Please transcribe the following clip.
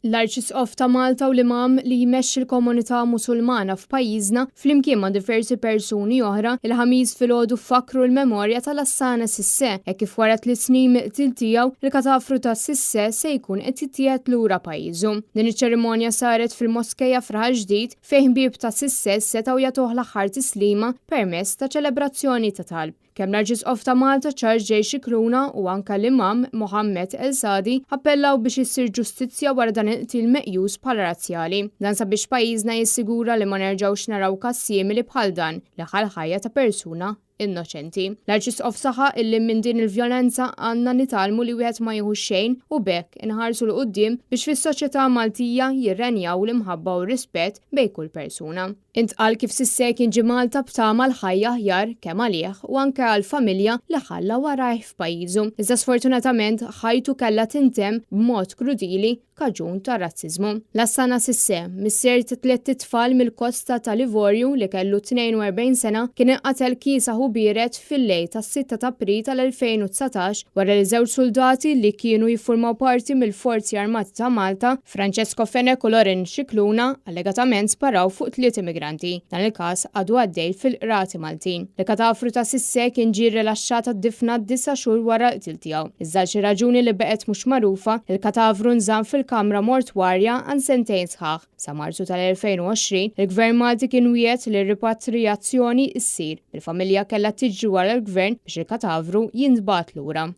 L-Arċisqof ta' Malta u l-imam li jmexxi l-komunità Musulmana f'pajjiżna flimkien ma' diversi persuni oħra il-ħamis filgħodu fakru l-memorja tal-Assana Cissé hekk kif wara 3 snin miqtil tiegħu il-katafru ta' Cissé se jkun qed jittieħed lura pajjiżu. Din iċ-ċerimonja saret fil-Moskeja Fraħ Ġdid fejn ħbieb ta' Cissé setgħu jagħtuh l-aħħar tislima permezz ta' ċelebrazzjoni ta' talb. Kemm l-Arċisqof ta' Malta Charles J. Scicluna u anke l-Imam Mohammed El Sadi appellaw biex issir ġustizzja wara dan il-qtil meqjus bħala razzjali. Dan sabiex pajjiżna jissigura li ma nerġgħux naraw każ simili bħal dan li ħal ħajja ta' persuna innoċenti. L-Arċisqof saħa illi minn din il-vjolenza għandna nitalmu li wieħed ma jieħu xejn u bekk inħarsu l qudiem biex fis-soċjetà Maltija jirrenjaw l-imħabba u r-rispett bejn kull persuna. Intqal kif Cissé kien ġie Malta b'tama l-ħajja aħjar kemm għalih u anke għall-familja li ħalla warajh f'pajjiżu. Iżda sfortunatament ħajtu kellha tintemm b'mod krudili kaġun ta' razziżmu. L-Assana Cissé, missier ta' 3 tfal mill-kosta ta' Livorju li kellu 42 sena, kien inqatel kiesaħu biret fil-lejl tas-6 ta' April tal-2019 wara li żewġ soldati li kienu jiffurmaw parti mill-Forzi Armati ta' Malta, Francesco Fenech u Loren Scicluna, allegatament sparaw fuq 3 immigranti. Dan il-każ għadu għaddej fil-Qrati Maltin. L-katafru ta' Cissé kien ġie rilaxxat għad-difna 9 xhur wara l-qtil tiegħu. Iżda xi raġuni li beqgħet mhux magħrufa, il-katafru nżamm fil-kamra mortwarja għal sentejn sħaħ. Sa Marzu tal-2020, il-Gvern Malti kien wiegħed li r-ripatrijazzjoni ssir. Il-familja kellha tiġri wara l-Gvern biex il-katavru jintbagħat lura.